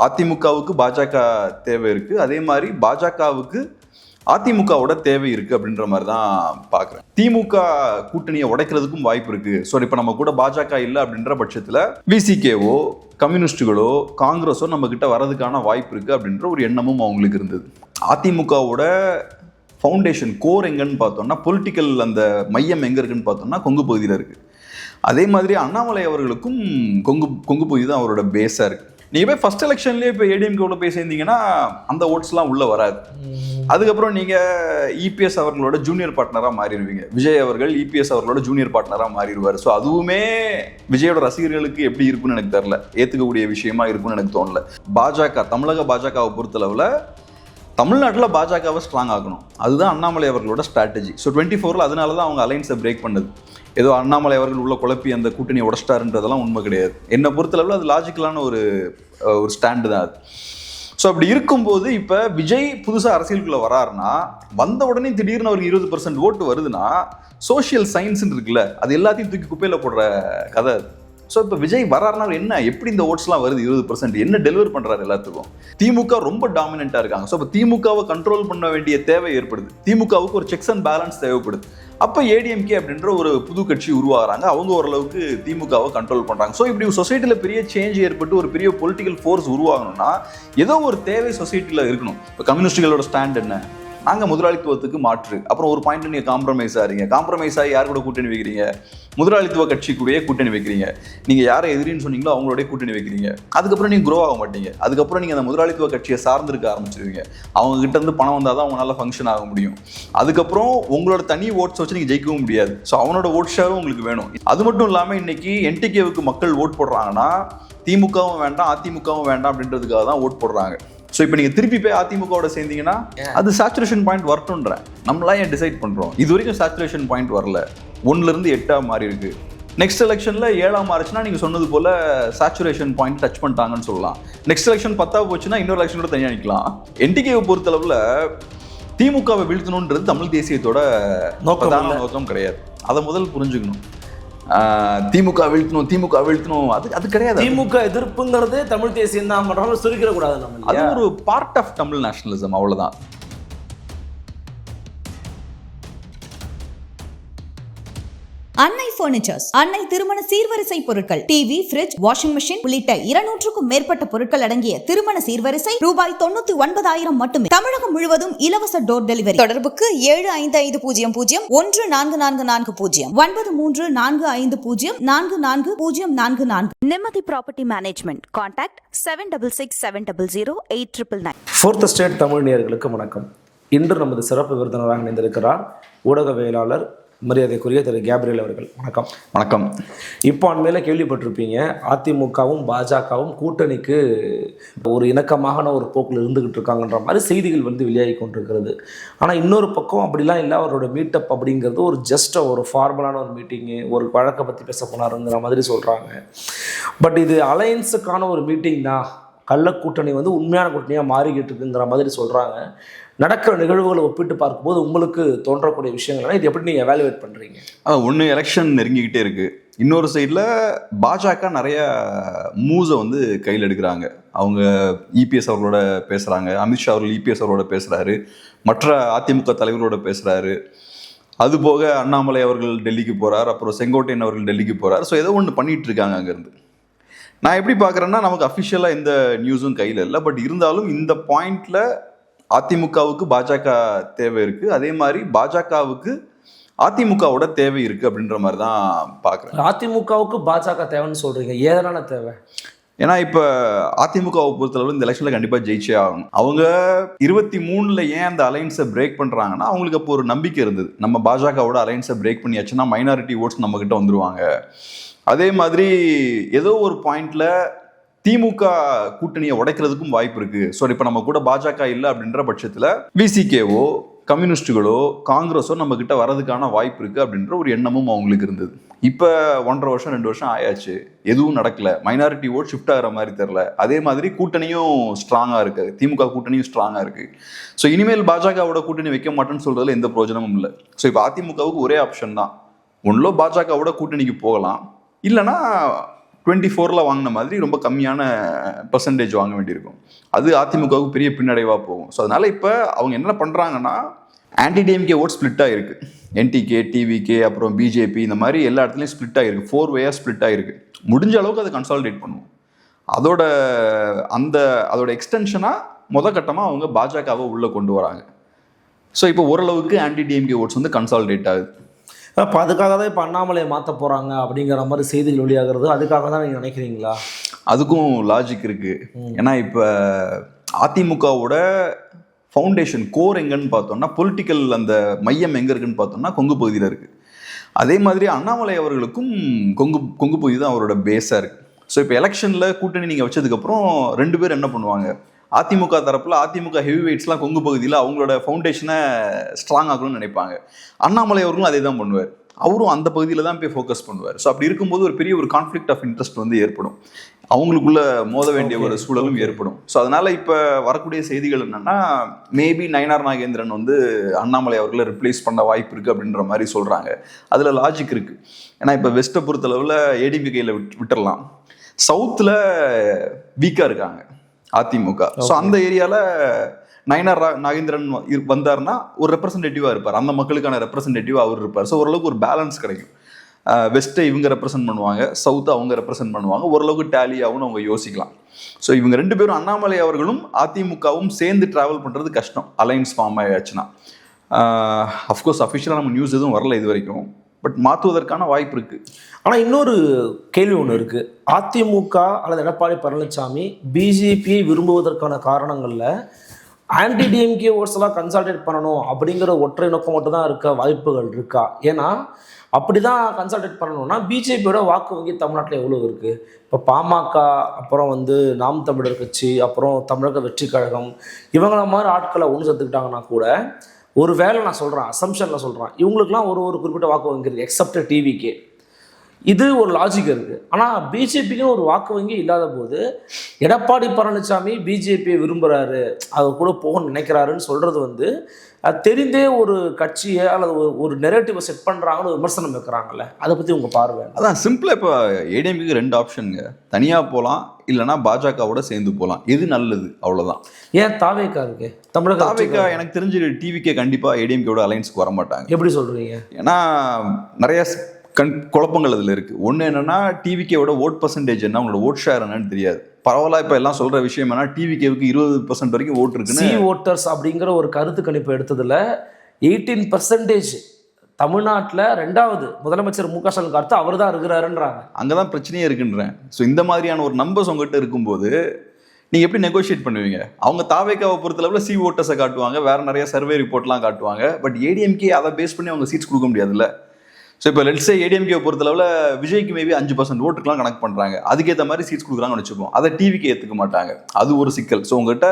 அதிமுகவுக்கு பாஜக தேவை இருக்கு, அதே மாதிரி பாஜகவுக்கு அதிமுகவோட தேவை இருக்கு அப்படின்ற மாதிரி தான் பாக்குறேன். திமுக கூட்டணியை உடைக்கிறதுக்கும் வாய்ப்பு இருக்கு. ஸோ இப்போ நம்ம கூட பாஜக இல்லை அப்படின்ற பட்சத்தில் விசிகேவோ கம்யூனிஸ்டுகளோ காங்கிரஸோ நம்ம கிட்ட வரதுக்கான வாய்ப்பு இருக்கு அப்படின்ற ஒரு எண்ணமும் அவங்களுக்கு இருந்தது. அதிமுகவோட ஃபவுண்டேஷன் கோர் எங்கன்னு பார்த்தோம்னா, பொலிட்டிக்கல் அந்த மையம் எங்க இருக்குன்னு பார்த்தோம்னா கொங்கு பகுதியில் இருக்கு. அதே மாதிரி அண்ணாமலை அவர்களுக்கும் கொங்கு பகுதி தான் அவரோட பேஸா இருக்கு. நீங்க போய் ஃபர்ஸ்ட் எலெக்ஷன்லேயே இப்போ ஏடிஎம்கேவோட போய் சேர்ந்தீங்கன்னா அந்த ஓட்ஸ்லாம் உள்ள வராது. அதுக்கப்புறம் நீங்க இபிஎஸ் அவர்களோட ஜூனியர் பார்ட்னரா மாறிடுவீங்க. விஜய் அவர்கள் இபிஎஸ் அவர்களோட ஜூனியர் பார்ட்னரா மாறிடுவார். ஸோ அதுவுமே விஜயோட ரசிகர்களுக்கு எப்படி இருக்குன்னு எனக்கு தெரியல, ஏத்துக்கக்கூடிய விஷயமா இருக்குன்னு எனக்கு தோணல. பாஜக தமிழக பாஜகவை பொறுத்தளவுல தமிழ்நாட்டில் பாஜகவை ஸ்ட்ராங் ஆகணும், அதுதான் அண்ணாமலை அவர்களோட ஸ்ட்ராட்டஜி. ஸோ 24 அதனால தான் அவங்க அலைன்ஸை பிரேக் பண்ணது. ஏதோ அண்ணாமலை அவர்கள் உள்ள குழப்பி அந்த கூட்டணியை உடச்சிட்டாருன்றதெல்லாம் உண்மை கிடையாது. என்னை பொறுத்தளவில் அது லாஜிக்கலான ஒரு ஸ்டாண்டு தான் அது. ஸோ அப்படி இருக்கும்போது இப்போ விஜய் புதுசாக அரசியலுக்குள்ளே வராருன்னா, வந்த உடனே திடீர்னு அவருக்கு 20% ஓட்டு வருதுன்னா சோஷியல் சயின்ஸ்ன்னு இருக்குல்ல, அது எல்லாத்தையும் தூக்கி குப்பையில் போடுற கதை அது. ஸோ இப்போ விஜய் வராருனா என்ன, எப்படி இந்த ஓட்ஸ்லாம் வருது 20%, என்ன டெலிவர் பண்ணுறாரு எல்லாத்துக்கும்? திமுக ரொம்ப டாமினெண்ட்டாக இருக்காங்க. ஸோ இப்போ திமுகவை கண்ட்ரோல் பண்ண வேண்டிய தேவை ஏற்படுது. திமுகவுக்கு ஒரு செக்ஸ் அண்ட் பேலன்ஸ் தேவைப்படுது. அப்போ ஏடிஎம்கே அப்படின்ற ஒரு புது கட்சி உருவாகிறாங்க. அவங்க ஓரளவுக்கு திமுகவை கண்ட்ரோல் பண்ணுறாங்க. ஸோ இப்படி சொசைட்டியில் பெரிய சேஞ்ச் ஏற்பட்டு ஒரு பெரிய பொலிட்டிக்கல் ஃபோர்ஸ் உருவாகணும்னா ஏதோ ஒரு தேவை சொசைட்டியில் இருக்கணும். இப்போ கம்யூனிஸ்டுகளோட ஸ்டாண்ட் என்ன, நாங்கள் முதலாளித்துவத்துக்கு மாற்று. அப்புறம் ஒரு பாயிண்ட்ல நீங்கள் காம்ப்ரமைஸ் ஆகிறீங்க. காம்ப்ரமைஸ் ஆகி யார் கூட கூட்டணி வைக்கிறீங்க? முதலாளித்துவ கட்சி கூடயே கூட்டணி வைக்கிறீங்க. நீங்கள் யாரை எதிரின்னு சொன்னீங்களோ அவங்களோடய கூட்டணி வைக்கிறீங்க. அதுக்கப்புறம் நீங்கள் க்ரோ ஆக மாட்டீங்க. அதுக்கப்புறம் நீங்கள் அந்த முதலாளித்துவ கட்சியை சார்ந்திருக்க ஆரம்பிச்சிருவீங்க. அவங்க கிட்ட இருந்து பணம் வந்தால் தான் அவங்களால ஃபங்க்ஷன் ஆக முடியும். அதுக்கப்புறம் உங்களோட தனி ஓட்ஸ் வச்சு நீங்கள் ஜெயிக்கவும் முடியாது. ஸோ அவனோட ஓட் ஷேரும் உங்களுக்கு வேணும். அது மட்டும் இல்லாமல் இன்னைக்கு என்டிகேவுக்கு மக்கள் ஓட் போடுறாங்கன்னா திமுகவும் வேண்டாம் அதிமுகவும் வேண்டாம் அப்படின்றதுக்காக தான் ஓட் போடுறாங்க. ஸோ இப்போ நீங்கள் திருப்பி போய் அதிமுகவோட சேர்ந்தீங்கன்னா அது சேச்சுரேஷன் பாயிண்ட் வரட்டும்ன்றேன். நம்மளாம் ஏன் டிசைட் பண்ணுறோம்? இது வரைக்கும் சேச்சுரேஷன் பாயிண்ட் வரல. 1லேருந்து 8 மாறி இருக்கு. நெக்ஸ்ட் எலெக்ஷனில் 7 மாறிச்சுன்னா நீங்கள் சொன்னது போல சேச்சுரேஷன் பாயிண்ட் டச் பண்ணிட்டாங்கன்னு சொல்லலாம். நெக்ஸ்ட் எலெக்ஷன் 10 போச்சுன்னா இன்னொரு எலெக்ஷன் கூட தனியாக நிற்கலாம். என்டிகேவை பொறுத்தளவில் திமுகவை வீழ்த்தணுன்றது தமிழ் தேசியத்தோட நோக்கம் கிடையாது. அதை முதல் புரிஞ்சுக்கணும். திமுக வீழ்த்தணும் அது கிடையாது. திமுக எதிர்ப்புங்கிறது தமிழ் தேசியம் தான் பண்றாங்க, சுருக்கிட கூடாது. நம்ம அது ஒரு பார்ட் ஆஃப் தமிழ் நேஷனலிசம், அவ்வளவுதான். அன்னை பர்னிச்சர்ஸ், அன்னை திருமண சீர்வரிசை பொருட்கள், டிவி, ஃபிரிட்ஜ், வாஷிங் மெஷின் உள்ளிட்ட 200க்கும் மேற்பட்ட பொருட்கள் அடங்கிய திருமண சீர்வரிசை ரூபாய் 99,000 மட்டுமே. தமிழகம் முழுவதும் இலவச டோர் டெலிவரி. தொடர்புக்கு 7550014440 9345044044. நிம்மதி property management. Contact 7667008999. Fourth state Tamil நேயர்களுக்கு வணக்கம். இன்று நமது சிறப்பு விருந்தினராக இணைந்திருக்கிறார் ஊடகவியலாளர் மரியாதைக்குரிய திரு கேப்ரியல் அவர்கள். வணக்கம். வணக்கம். இப்போ அண்மையில் கேள்விப்பட்டிருப்பீங்க, அதிமுகவும் பாஜகவும் கூட்டணிக்கு ஒரு இணக்கமான ஒரு போக்கில் இருந்துகிட்டு இருக்காங்கன்ற மாதிரி செய்திகள் வெளியாகி கொண்டிருக்கிறது. ஆனால் இன்னொரு பக்கம் அப்படிலாம் இல்லை, அவரோட மீட்டப் அப்படிங்கிறது ஒரு ஜஸ்ட் ஒரு ஃபார்மலான ஒரு மீட்டிங்கு, ஒரு வழக்கை பற்றி பேச போனாருங்கிற மாதிரி சொல்கிறாங்க. பட் இது அலையன்ஸுக்கான ஒரு மீட்டிங் தான், கள்ள கூட்டணி உண்மையான கூட்டணியாக மாறிக்கிட்டு இருக்குங்கிற மாதிரி சொல்கிறாங்க. நடக்கிற நிகழ்வுகளை ஒப்பிட்டு பார்க்கும்போது உங்களுக்கு தோன்றக்கூடிய விஷயங்கள் இது எப்படி நீங்கள் எவாலுவேட் பண்ணுறீங்க? ஒன்று, எலெக்ஷன் நெருங்கிக்கிட்டே இருக்குது. இன்னொரு சைடில் பாஜக நிறைய மூவ்ஸை கையில் எடுக்கிறாங்க. அவங்க இபிஎஸ் அவர்களோட பேசுகிறாங்க, அமித்ஷா அவர்கள் இபிஎஸ் அவர்களோட பேசுகிறாரு, மற்ற அதிமுக தலைவர்களோட பேசுகிறாரு. அதுபோக அண்ணாமலை அவர்கள் டெல்லிக்கு போகிறார், அப்புறம் செங்கோட்டையன் அவர்கள் டெல்லிக்கு போகிறார். ஸோ ஏதோ ஒன்று பண்ணிகிட்டு இருக்காங்க அங்கேருந்து. நான் எப்படி பார்க்குறேன்னா, நமக்கு அஃபிஷியலாக எந்த நியூஸும் கையில் இல்லை. பட் இருந்தாலும் இந்த பாயிண்டில் அதிமுகவுக்கு பாஜக தேவை இருக்குது, அதே மாதிரி பாஜகவுக்கு அதிமுகவோட தேவை இருக்குது அப்படின்ற மாதிரி தான் பார்க்குறேன். அதிமுகவுக்கு பாஜக தேவைன்னு சொல்கிறீங்க, ஏதனால தேவை? ஏன்னா இப்போ அதிமுகவை பொறுத்தளவு இந்த எலெக்ஷனில் கண்டிப்பாக ஜெயிச்சே ஆகணும். அவங்க 23 ஏன் அந்த அலைன்ஸை பிரேக் பண்ணுறாங்கன்னா, அவங்களுக்கு அப்போ ஒரு நம்பிக்கை இருந்தது, நம்ம பாஜகவோட அலைன்ஸை பிரேக் பண்ணியாச்சுன்னா மைனாரிட்டி ஓட்ஸ் நம்மக்கிட்ட வந்துருவாங்க. அதே மாதிரி ஏதோ ஒரு பாயிண்டில் திமுக கூட்டணியை உடைக்கிறதுக்கும் வாய்ப்பு இருக்கு. ஸோ இப்போ நம்ம கூட பாஜக இல்லை அப்படின்ற பட்சத்தில் விசிகேவோ கம்யூனிஸ்டுகளோ காங்கிரஸோ நம்ம கிட்ட வரதுக்கான வாய்ப்பு இருக்கு அப்படின்ற ஒரு எண்ணமும் அவங்களுக்கு இருந்தது. இப்போ 1.5 வருஷம் 2 வருஷம் ஆயாச்சு, எதுவும் நடக்கல. மைனாரிட்டி ஓட் ஷிஃப்ட் ஆகிற மாதிரி தெரில. அதே மாதிரி கூட்டணியும் ஸ்ட்ராங்காக இருக்கு, திமுக கூட்டணியும் ஸ்ட்ராங்காக இருக்கு. ஸோ இனிமேல் பாஜகவோட கூட்டணி வைக்க மாட்டேன்னு சொல்றதுல எந்த பிரயோஜனமும் இல்லை. ஸோ இப்போ அதிமுகவுக்கு ஒரே ஆப்ஷன் தான், ஒன்றும் பாஜகவோட கூட்டணிக்கு போகலாம், இல்லைன்னா 24ல் வாங்கின மாதிரி ரொம்ப கம்மியான பர்சன்டேஜ் வாங்க வேண்டியிருக்கும். அது அதிமுகவுக்கு பெரிய பின்னடைவாக போகும். ஸோ அதனால் இப்போ அவங்க என்ன பண்ணுறாங்கன்னா, ஆன்டி டிஎம்கே ஓட் ஸ்பிளிட் ஆகிருக்கு. என்டிகே, டிவிகே, அப்புறம் பிஜேபி, இந்த மாதிரி எல்லா இடத்துலையும் ஸ்பிளிட் ஆகிருக்கு. 4 வேயாக ஸ்பிளிட் ஆகிருக்கு. முடிஞ்ச அளவுக்கு அதை கன்சாலிடேட் பண்ணுவோம். அதோட எக்ஸ்டென்ஷனாக கட்டமாக அவங்க பாஜகவை உள்ளே கொண்டு வராங்க. ஸோ இப்போ ஓரளவுக்கு ஆன்டி டிஎம்கே ஓட்ஸ் வந்து கன்சாலிடேட் ஆகுது. இப்போ அதுக்காக தான் இப்போ அண்ணாமலையை மாற்ற போகிறாங்க அப்படிங்கிற மாதிரி செய்திகள் வெளியாகிறது, அதுக்காக தான் நீங்கள் நினைக்கிறீங்களா? அதுக்கும் லாஜிக் இருக்குது. ஏன்னா இப்போ அதிமுகவோட ஃபவுண்டேஷன் கோர் எங்கன்னு பார்த்தோம்னா, பொலிட்டிக்கல் அந்த மையம் எங்கே இருக்குன்னு பார்த்தோம்னா கொங்கு பகுதியில் இருக்குது. அதே மாதிரி அண்ணாமலை அவர்களுக்கும் கொங்கு பகுதி தான் அவரோட பேஸாக இருக்குது. ஸோ இப்போ எலெக்ஷனில் கூட்டணி நீங்கள் வச்சதுக்கப்புறம் 2 பேர் என்ன பண்ணுவாங்க, அதிமுக தரப்பில் அதிமுக ஹெவி வெயிட்ஸ்லாம் கொங்கு பகுதியில் அவங்களோட ஃபவுண்டேஷனை ஸ்ட்ராங் ஆகணும்னு நினைப்பாங்க. அண்ணாமலை அவர்களும் அதே தான் பண்ணுவார். அவரும் அந்த பகுதியில் தான் போய் ஃபோக்கஸ் பண்ணுவார். ஸோ அப்படி இருக்கும்போது ஒரு பெரிய ஒரு கான்ஃப்ளிக்ட் ஆஃப் இன்ட்ரெஸ்ட் வந்து ஏற்படும். அவங்களுக்குள்ள மோத வேண்டிய ஒரு சூழலும் ஏற்படும். ஸோ அதனால் இப்போ வரக்கூடிய செய்திகள் என்னென்னா, மேபி நயினார் நாகேந்திரன் வந்து அண்ணாமலை அவர்களை ரிப்ளேஸ் பண்ண வாய்ப்பு இருக்குது அப்படின்ற மாதிரி சொல்கிறாங்க. அதில் லாஜிக் இருக்குது. ஏன்னா இப்போ வெஸ்ட்டை பொறுத்தளவில் ஏடிஎம்கே கையில் விட்டுடலாம். சவுத்தில் வீக்காக இருக்காங்க அதிமுக. ஸோ அந்த ஏரியாவில் நயினார் நாகேந்திரன் வந்தார்னா ஒரு ரெப்ரசன்டேட்டிவாக இருப்பார். அந்த மக்களுக்கான ரெப்ரசன்டேட்டிவாக அவர் இருப்பார். ஸோ ஓரளவுக்கு ஒரு பேலன்ஸ் கிடைக்கும். வெஸ்ட்டை இவங்க ரெப்ரசென்ட் பண்ணுவாங்க, சவுத்தை அவங்க ரெப்ரசென்ட் பண்ணுவாங்க. ஓரளவுக்கு டேலி ஆகும்னு அவங்க யோசிக்கலாம். ஸோ இவங்க 2 பேரும் அண்ணாமலை அவர்களும் அதிமுகவும் சேர்ந்து ட்ராவல் பண்ணுறது கஷ்டம், அலைன்ஸ் ஃபார்ம் ஆயாச்சுன்னா. அஃப்கோர்ஸ் அஃபிஷியலாக நம்ம நியூஸ் எதுவும் வரல இது வரைக்கும், பட் மாற்றுவதற்கான வாய்ப்பு இருக்குது. ஆனால் இன்னொரு கேள்வி ஒன்று இருக்குது. அதிமுக அல்லது எடப்பாடி பழனிசாமி பிஜேபியை விரும்புவதற்கான காரணங்களில் ஆன்டி டிஎம்கே ஓட்ஸ் எல்லாம் கன்சால்டேட் பண்ணணும் அப்படிங்கிற ஒற்றை நோக்கம் மட்டும் தான் இருக்க வாய்ப்புகள் இருக்கா? ஏன்னா அப்படி தான் கன்சால்டேட் பண்ணணும்னா பிஜேபியோட வாக்கு வங்கி தமிழ்நாட்டில் எவ்வளோ இருக்குது? இப்போ பாமக, அப்புறம் வந்து நாம் தமிழர் கட்சி, அப்புறம் தமிழக வெற்றி கழகம், இவங்கள மாதிரி ஆட்களை ஒன்று சேர்த்துக்கிட்டாங்கன்னா கூட, ஒரு வேளை நான் சொல்கிறேன், அசம்ஷனில் சொல்கிறேன், இவங்களுக்குலாம் ஒரு குறிப்பிட்ட வாக்கு வங்கி இருக்குது, எக்ஸப்ட் டிவிகே. இது ஒரு லாஜிக் இருக்குது. ஆனால் பிஜேபிக்கும் ஒரு வாக்கு வங்கி இல்லாத போது எடப்பாடி பழனிசாமி பிஜேபியை விரும்புகிறாரு, அது கூட போக நினைக்கிறாருன்னு சொல்கிறது வந்து அது தெரிந்தே ஒரு கட்சியை அல்லது ஒரு நெரேட்டிவை செட் பண்ணுறாங்கன்னு விமர்சனம் வைக்கிறாங்கல்ல, அதை பற்றி உங்கள் பார்வை? அதான் சிம்பிளாக இப்போ ஏடிஎம்கேக்கு 2 ஆப்ஷனுங்க. தனியாக போகலாம், இல்லைனா பாஜகவோட சேர்ந்து போகலாம். எது நல்லது, அவ்வளோதான். ஏன் தாவேக்கா இருக்கு? தமிழக தாவேக்கா எனக்கு தெரிஞ்சு டிவிக்கே கண்டிப்பாக ஏடிஎம்கேவோட அலைன்ஸ்க்கு வர மாட்டாங்க. எப்படி சொல்கிறீங்க? ஏன்னா நிறைய குழப்பங்கள் அதில் இருக்குது. ஒன்று என்னென்னா, டிவிகேவோட ஓட் பர்சன்டேஜ் என்ன, அவங்களோட ஓட் ஷேர் என்னன்னு தெரியாது. பரவாயில்ல, இப்போ எல்லாம் சொல்கிற விஷயம் என்ன, டிவிகேவுக்கு 20% வரைக்கும் ஓட்டு இருக்குன்னு. சி ஓட்டர்ஸ் அப்படிங்கிற ஒரு கருத்து கணிப்பு எடுத்ததில் 18% தமிழ்நாட்டில் 2வது முதலமைச்சர் மு க ஸ்டாலின் அடுத்து அவர் தான் இருக்கிறாருன்றாங்க. அங்கே தான் பிரச்சனையே இருக்குன்றேன். ஸோ இந்த மாதிரியான ஒரு நம்பர்ஸ் உங்ககிட்ட இருக்கும்போது நீங்கள் எப்படி நெகோஷியேட் பண்ணுவீங்க? அவங்க தாவேக்காவை பொறுத்தளவில் சி ஓட்டர்ஸை காட்டுவாங்க, வேறு நிறைய சர்வே ரிப்போர்ட்லாம் காட்டுவாங்க. பட் ஏடிஎம்கே அதை பேஸ் பண்ணி அவங்க சீட்ஸ் கொடுக்க முடியாதுல்ல. ஸோ இப்போ லெட்ஸே ஏடிஎம்கே பொறுத்தளவில் விஜய்க்கு மேபி 5% ஓட்டுக்கெலாம் கனெக்ட் பண்ணுறாங்க, அதுக்கேற்ற மாதிரி சீட்ஸ் கொடுக்குறாங்கன்னு வச்சுப்போம். அதை டிவிக்கு ஏற்றுக்க மாட்டாங்க. அது ஒரு சிக்கல். ஸோ உங்கள்கிட்ட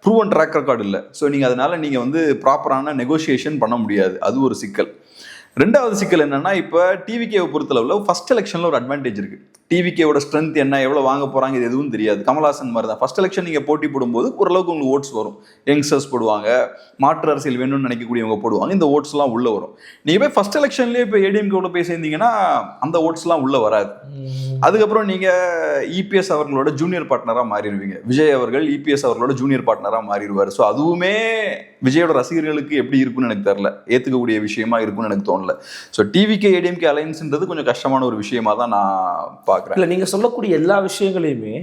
ப்ரூவன் ட்ராக் ரெக்கார்டு இல்லை. ஸோ நீங்கள் அதனால் நீங்கள் வந்து ப்ராப்பரான நெகோஷியேஷன் பண்ண முடியாது. அது ஒரு சிக்கல். 2வது சிக்கல் என்னன்னா, இப்போ டிவிகேவை பொறுத்தளவில் ஃபர்ஸ்ட் எலெக்ஷனில் ஒரு அட்வான்டேஜ் இருக்குது. டிவிகேவோட ஸ்ட்ரென்த் என்ன, எவ்வளோ வாங்க போகிறாங்க, இது எதுவும் தெரியாது. கமல்ஹாசன் மாதிரி தான் ஃபர்ஸ்ட் எலெக்ஷன் நீங்கள் போட்டி போடும்போது ஓரளவுக்கு உங்களுக்கு ஓட்ஸ் வரும். யங்ஸ்டர்ஸ் போடுவாங்க, மாற்று அரசியல் வேணும்னு நினைக்கக்கூடியவங்க போடுவாங்க. இந்த ஓட்ஸ்லாம் உள்ளே வரும். நீங்கள் போய் ஃபர்ஸ்ட் எலெக்ஷன்லேயே இப்போ ஏடிஎம்கேவோட போய் சேர்ந்தீங்கன்னா அந்த ஓட்ஸ்லாம் உள்ளே வராது. அதுக்கப்புறம் நீங்கள் இபிஎஸ் அவர்களோட ஜூனியர் பார்ட்னராக மாறிடுவீங்க. விஜய் அவர்கள் இபிஎஸ் அவர்களோட ஜூனியர் பார்ட்னராக மாறிடுவார். ஸோ அதுவுமே விஜயோட ரசிகர்களுக்கு எப்படி இருக்குன்னு எனக்கு தெரியல, ஏற்றுக்கக்கூடிய விஷயமா இருக்குன்னு எனக்கு தோணல. ஸோ டிவிகே ஏடிஎம்கே அலைன்ஸ்ன்றது கொஞ்சம் கஷ்டமான ஒரு விஷயமா தான் நான் பார்க்குறேன். இல்லை, நீங்கள் சொல்லக்கூடிய எல்லா விஷயங்களையுமே,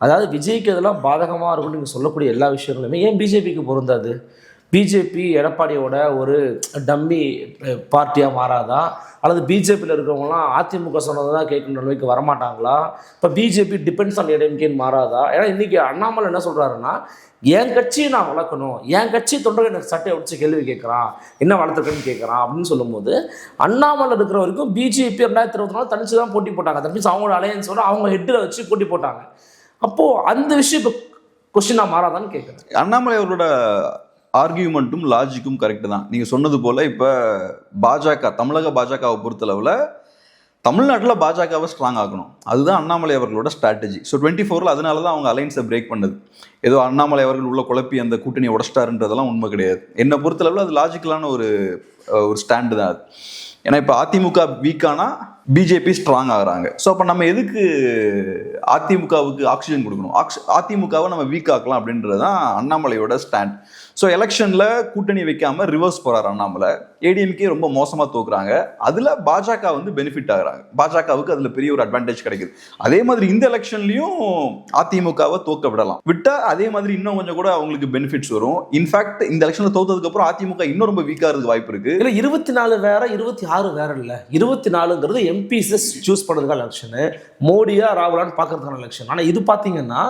அதாவது விஜய்க்கு இதெல்லாம் பாதகமாக இருக்கும்னு நீங்கள் சொல்லக்கூடிய எல்லா விஷயங்களுமே ஏன் பிஜேபிக்கு பொருந்தாது? பிஜேபி எடப்பாடியோட ஒரு டம்மி பார்ட்டியாக மாறாதா? அல்லது பிஜேபியில் இருக்கிறவங்களாம் அதிமுக சொன்னதை தான் கேட்கணும் நிலைமைக்கு வரமாட்டாங்களா? இப்போ பிஜேபி டிபெண்ட்ஸ் ஆன் ஏடிஎம்கேன்னு மாறாதா? ஏன்னா இன்றைக்கி அண்ணாமலை என்ன சொல்கிறாருன்னா, என் கட்சியை நான் வளர்க்கணும், என் கட்சி தொண்டர்கள் எனக்கு சட்டையை உடிச்சு கேள்வி கேட்குறான், என்ன வளர்த்துருக்கேன்னு கேட்குறான் அப்படின்னு சொல்லும்போது, அண்ணாமலை இருக்கிற வரைக்கும் பிஜேபி 2024 தனிச்சு தான் போட்டி போட்டாங்க. தட் மீன்ஸ் அவங்களோட அலையன்ஸோட அவங்க ஹெட்டில் வச்சு போட்டி போட்டாங்க. அப்போது அந்த விஷயம் இப்போ கொஸ்டினாக மாறாதான்னு கேட்குறேன். அண்ணாமலை அவரோட ஆர்கியூமெண்ட்டும் லாஜிக்கும் கரெக்டு தான். நீங்கள் சொன்னது போல் இப்போ பாஜக, தமிழக பாஜகவை பொறுத்தளவில் தமிழ்நாட்டில் பாஜகவை ஸ்ட்ராங் ஆகணும், அதுதான் அண்ணாமலை அவர்களோட ஸ்ட்ராட்டஜி. ஸோ 24 அதனால தான் அவங்க அலைன்ஸை பிரேக் பண்ணது. ஏதோ அண்ணாமலை அவர்கள் உள்ள குழப்பி அந்த கூட்டணியை உடச்சிட்டாருன்றதெல்லாம் உண்மை கிடையாது. என்னை பொறுத்தளவில் அது லாஜிக்கலான ஒரு ஸ்டாண்டு தான் அது. ஏன்னா இப்போ அதிமுக வீக்கானா பிஜேபி ஸ்ட்ராங் ஆகுறாங்க. ஸோ அப்போ நம்ம எதுக்கு அதிமுகவுக்கு ஆக்சிஜன் கொடுக்கணும்? அதிமுகவை நம்ம வீக் ஆக்கலாம் அப்படின்றது தான் அண்ணாமலையோட ஸ்டாண்ட். ஸோ எலெக்ஷனில் கூட்டணி வைக்காம ரிவர்ஸ் போறாரு அண்ணாமலை. ஏடிஎம்கே ரொம்ப மோசமாக தோக்குறாங்க. அதில் பாஜக வந்து பெனிஃபிட் ஆகுறாங்க. பாஜகவுக்கு அதில் பெரிய ஒரு அட்வான்டேஜ் கிடைக்குது. அதே மாதிரி இந்த எலெக்ஷன்லையும் அதிமுகவை தோக்க விடலாம். விட்டா அதே மாதிரி இன்னும் கொஞ்சம் கூட அவங்களுக்கு பெனிஃபிட்ஸ் வரும். இன்ஃபேக்ட் இந்த எலெக்ஷனில் தோத்ததுக்கு அப்புறம் அதிமுக இன்னும் ரொம்ப வீக்காக இருக்க வாய்ப்பு இருக்கு. இல்லை 24 வேற 26 வேற இல்லை. 24ங்கிறது எம்பிஸ் சூஸ் பண்ணுறதுக்கான எலெக்ஷனு, மோடியா ராகுலான்னு பார்க்கறதுக்கான எலெக்ஷன். ஆனால் இது பார்த்தீங்கன்னா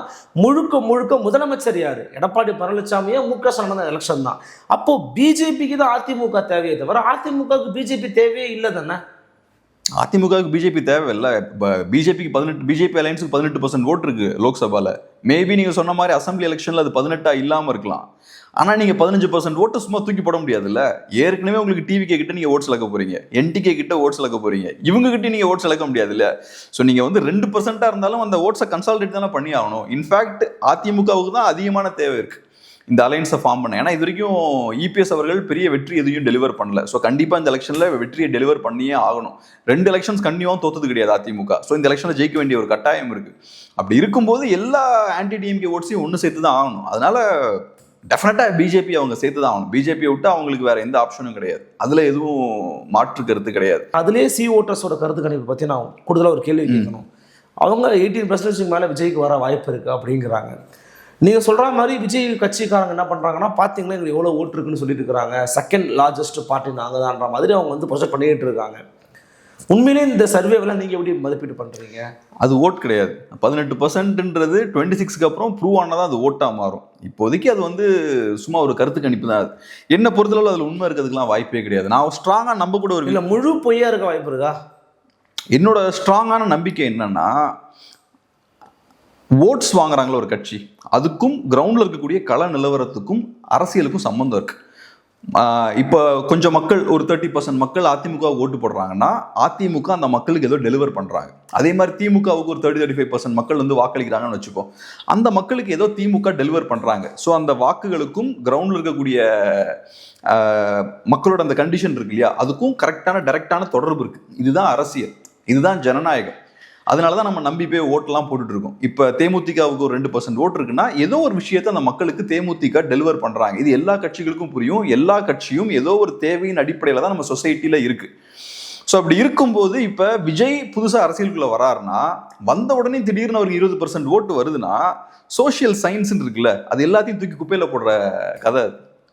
முழுக்க முதலமைச்சர் யார்? எடப்பாடி பழனிசாமியா முக ஸ்டாலின் எலெக்ஷன் தான். அப்போ பிஜேபிக்கு தான் அதிமுக தேவையே தவிர அதிமுகவுக்கு பிஜேபி தேவையே இல்லை தானே? அதிமுகவுக்கு பிஜேபி தேவையில்லை. பிஜேபிக்கு 18, பிஜேபி அலையன்ஸுக்கு 18% ஓட்டு இருக்கு லோக்சபால. மேபி நீங்க சொன்ன மாதிரி அசம்பிளி எலெக்ஷன்ல அது 18 இல்லாம இருக்கலாம். ஆனா நீங்க 15% ஓட்டு சும்மா தூக்கி போட முடியாதுல்ல. ஏற்கனவே உங்களுக்கு டிவிகே கிட்ட நீங்க ஓட்ஸ் இழக்க போறீங்க, என்டிகே கிட்ட ஓட்ஸ் இழக்க போறீங்க, இவங்க கிட்ட நீங்க ஓட்ஸ் இழக்க முடியாது இல்ல. ஸோ நீங்க வந்து 2% இருந்தாலும் அந்த ஓட்ஸை கன்சால்டேட் தானே பண்ணி ஆகணும். இன்ஃபேக்ட் அதிமுகவுக்கு தான் அதிகமான தேவை இருக்கு இந்த அலையன்ஸை ஃபார்ம் பண்ண. ஏன்னா இது வரைக்கும் இபிஎஸ் அவர்கள் பெரிய வெற்றி எதையும் டெலிவர் பண்ணல. ஸோ கண்டிப்பாக இந்த எலெக்ஷனில் வெற்றியை டெலிவர் பண்ணியே ஆகணும். 2 எலெக்ஷன்ஸ் கண்டிப்பாகவும் தோத்தது கிடையாது அதிமுக. ஸோ இந்த எலெக்ஷனில் ஜெயிக்க வேண்டிய ஒரு கட்டாயம் இருக்கு. அப்படி இருக்கும்போது எல்லா ஆன்டி டிஎம்கே ஓட்ஸையும் ஒன்று சேர்த்து தான் ஆகணும். அதனால டெஃபினட்டாக பிஜேபி அவங்க சேர்த்து தான் ஆகணும். பிஜேபியை விட்டு அவங்களுக்கு வேற எந்த ஆப்ஷனும் கிடையாது. அதில் எதுவும் மாற்று கருத்து கிடையாது. அதுலேயே சி ஓட்டர்ஸோட கருத்து கணிப்பு பற்றி நான் கூடுதலாக ஒரு கேள்வி கேட்கணும். அவங்க 18% மேலே விஜய்க்கு வர வாய்ப்பு இருக்குது அப்படிங்கிறாங்க. நீங்கள் சொல்கிற மாதிரி விஜய் கட்சிக்காரங்க என்ன பண்ணுறாங்கன்னா, பார்த்தீங்கன்னா எங்களுக்கு எவ்வளோ ஓட்டு இருக்குன்னு சொல்லிட்டு இருக்கிறாங்க, செகண்ட் லார்ஜஸ்ட் பார்ட்டி நாங்கள் தான்ற மாதிரி அவங்க வந்து ப்ரொஜெக்ட் பண்ணிக்கிட்டு இருக்காங்க. உண்மையிலே இந்த சர்வேவெல்லாம் நீங்கள் எப்படி மதிப்பீடு பண்ணுறீங்க? அது ஓட் கிடையாது. 18%ன்றது 26க்கு அப்புறம் ப்ரூவ் ஆனதான் அது ஓட்டாக மாறும். இப்போதைக்கு அது வந்து சும்மா ஒரு கருத்து கணிப்பு தான். அது என்ன பொறுத்தளவு அதில் உண்மை இருக்கிறதுக்குலாம் வாய்ப்பே கிடையாது. நான் ஸ்ட்ராங்காக நம்ப கூட ஒரு இல்லை முழு பொய்யா இருக்க வாய்ப்பு இருக்கா? என்னோட ஸ்ட்ராங்கான நம்பிக்கை என்னன்னா, ஓட்ஸ் வாங்குறாங்களோ ஒரு கட்சி, அதுக்கும் கிரவுண்டில் இருக்கக்கூடிய கள நிலவரத்துக்கும் அரசியலுக்கும் சம்மந்தம் இருக்கு. இப்போ கொஞ்சம் மக்கள், ஒரு 30% மக்கள் அதிமுக ஓட்டு போடுறாங்கன்னா அதிமுக அந்த மக்களுக்கு ஏதோ டெலிவர் பண்ணுறாங்க. அதே மாதிரி திமுகவுக்கு ஒரு 30-35% மக்கள் வந்து வாக்களிக்கிறாங்கன்னு வச்சுப்போம். அந்த மக்களுக்கு ஏதோ திமுக டெலிவர் பண்ணுறாங்க. ஸோ அந்த வாக்குகளுக்கும் கிரவுண்டில் இருக்கக்கூடிய மக்களோட அந்த கண்டிஷன் இருக்கு இல்லையா, அதுக்கும் கரெக்டான டைரக்டான தொடர்பு இருக்குது. இதுதான் அரசியல், இதுதான் ஜனநாயகம். அதனால தான் நம்ம நம்பி போய் ஓட்டெல்லாம் போட்டுட்டு இருக்கோம். இப்போ தேமுதிகவுக்கு ஒரு 2% ஓட்டு இருக்குன்னா ஏதோ ஒரு விஷயத்தை அந்த மக்களுக்கு தேமுதிக டெலிவர் பண்ணுறாங்க. இது எல்லா கட்சிகளுக்கும் புரியும். எல்லா கட்சியும் ஏதோ ஒரு தேவையின் அடிப்படையில் தான் நம்ம சொசைட்டியில் இருக்கு. ஸோ அப்படி இருக்கும்போது இப்போ விஜய் புதுசாக அரசியலுக்குள்ள வராருன்னா, வந்த உடனே திடீர்னு அவருக்கு 20% ஓட்டு வருதுன்னா சோஷியல் சயின்ஸ்ன்னு இருக்குல்ல, அது எல்லாத்தையும் தூக்கி குப்பையில் போடுற கதை.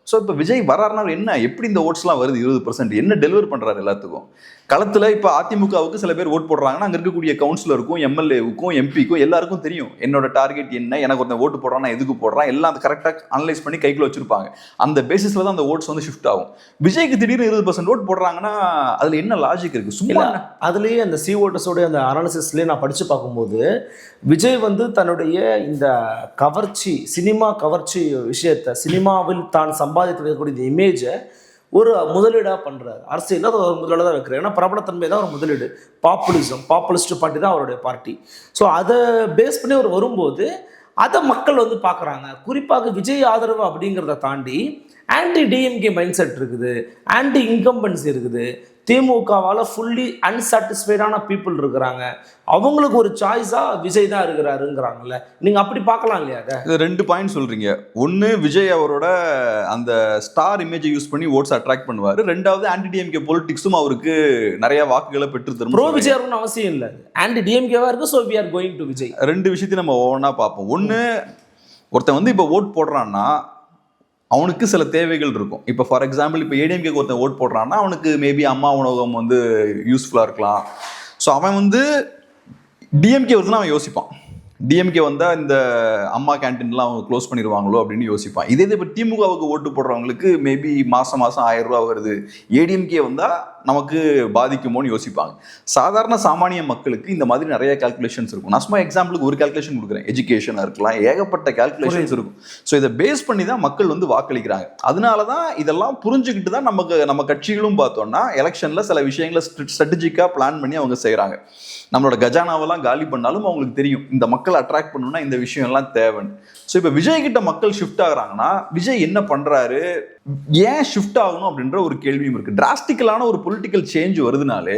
ஸோ இப்போ விஜய் வராருனா என்ன, எப்படி இந்த ஓட்ஸ்லாம் வருது 20%, என்ன டெலிவர் பண்ணுறாரு எல்லாத்துக்கும்? களத்தில் இப்போ அதிமுகவுக்கு சில பேர் ஓட் போடுறாங்கன்னா அங்கே இருக்கக்கூடிய கவுன்சிலருக்கும் எம்எல்ஏவுக்கும் எம்பிக்கும் எல்லாருக்கும் தெரியும் என்னோட டார்கெட் என்ன, எனக்கு ஒருத்தன் ஓட்டு போடுறான்னா எதுக்கு போடுறான், எல்லாம் அதை கரெக்டாக அனலைஸ் பண்ணி கைக்குள்ள வச்சிருப்பாங்க. அந்த பேசிஸில் தான் அந்த ஓட்ஸ் வந்து ஷிஃப்ட் ஆகும். விஜய்க்கு திடீர்னு 20% ஓட் போடுறாங்கன்னா அதில் என்ன லாஜிக் இருக்குது? சும்மா அதுலேயே அந்த சி ஓட்டர்ஸோடைய அந்த அனாலிசிஸ்லேயே நான் படித்து பார்க்கும்போது விஜய் வந்து தன்னுடைய இந்த கவர்ச்சி, சினிமா கவர்ச்சி விஷயத்தை, சினிமாவில் தான் சம்பாதித்து வைக்கக்கூடிய இந்த இமேஜை ஒரு முதலீடாக பண்ணுறாரு. அரசியல் அது ஒரு முதலீடாக தான் வைக்கிறார். ஏன்னா பிரபலத்தன்மை தான் ஒரு முதலீடு. பாப்புலிஸ்ட் பார்ட்டி தான் அவருடைய பார்ட்டி. ஸோ அதை பேஸ் பண்ணி அவர் வரும்போது அதை மக்கள் வந்து பார்க்குறாங்க. குறிப்பாக விஜய் ஆதரவு அப்படிங்கிறத தாண்டி ஆன்டி டிஎம்கே மைண்ட் செட் இருக்குது, ஆன்டி இன்கம்பன்சி இருக்குது. திமுகவால் ஃபுல்லி அன்சாட்டிஸ்ஃபைடான பீப்புள் இருக்கிறாங்க. அவங்களுக்கு ஒரு சாய்ஸாக விஜய் தான் இருக்கிறாருங்கிறாங்கல்ல, நீங்கள் அப்படி பார்க்கலாம் இல்லையா? இது 2 பாயிண்ட் சொல்கிறீங்க. ஒன்று, விஜய் அவரோட அந்த ஸ்டார் இமேஜை யூஸ் பண்ணி ஓட்ஸ் அட்ராக்ட் பண்ணுவார். 2வது, ஆன்டி டிஎம்கே பொலிட்டிக்ஸும் அவருக்கு நிறைய வாக்குகளை பெற்று தரும். ப்ரோ விஜய் இருக்குன்னு அவசியம் இல்லை, ஆன்டி டிஎம்கேவாக இருக்குது. So we are going to Vijay. 2 விஷயத்தையும் நம்ம ஒவ்வொன்றா பார்ப்போம். ஒன்று, ஒருத்தன் வந்து இப்போ ஓட் போடுறான்னா அவனுக்கு சில தேவைகள் இருக்கும். இப்போ ஃபார் எக்ஸாம்பிள், இப்போ ஏடிஎம்கேக்கு ஒருத்தன் ஓட் போடுறான்னா அவனுக்கு மேபி அம்மா உணவகம் வந்து யூஸ்ஃபுல்லாக இருக்கலாம். ஸோ அவன் வந்து டிஎம்கே வருதுன்னா அவன் யோசிப்பான், டிஎம்கே வந்தால் இந்த அம்மா கேன்டீன்லாம் அவங்க க்ளோஸ் பண்ணிடுவாங்களோ அப்படின்னு யோசிப்பான். இதே இப்போ திமுகவுக்கு ஓட்டு போடுறவங்களுக்கு மேபி மாதம் 1000 ரூபா வருது, ஏடிஎம்கே வந்தால் நமக்கு பாதிக்குமோன்னு யோசிப்பாங்க. சாதாரண சாமானிய மக்களுக்கு இந்த மாதிரி நிறைய கால்குலேஷன்ஸ் இருக்கும். நான் சும்மா எக்ஸாம்பிளுக்கு ஒரு கால்குலேஷன் கொடுக்குறேன். எஜுகேஷனாக இருக்கலாம், ஏகப்பட்ட கால்குலேஷன்ஸ் இருக்கும். ஸோ இதை பேஸ் பண்ணி தான் மக்கள் வந்து வாக்களிக்கிறாங்க. அதனால தான் இதெல்லாம் புரிஞ்சுக்கிட்டு தான் நம்ம கட்சிகளும் பார்த்தோம்னா எலெக்ஷனில் சில விஷயங்களை ஸ்ட்ராட்டஜிக்காக பிளான் பண்ணி அவங்க செய்கிறாங்க. நம்மளோட கஜானாவெல்லாம் காலி பண்ணாலும் அவங்களுக்கு தெரியும் இந்த மக்களை அட்ராக்ட் பண்ணணும்னா இந்த விஷயம் எல்லாம் தேவைன்னு. ஸோ இப்போ விஜய் கிட்ட மக்கள் ஷிஃப்ட் ஆகுறாங்கன்னா விஜய் என்ன பண்றாரு, ஏன் ஷிஃப்ட் ஆகணும் அப்படின்ற ஒரு கேள்வியும் இருக்கு. டிராஸ்டிக்கலான ஒரு பொலிட்டிக்கல் சேஞ்ச் வருதுனாலே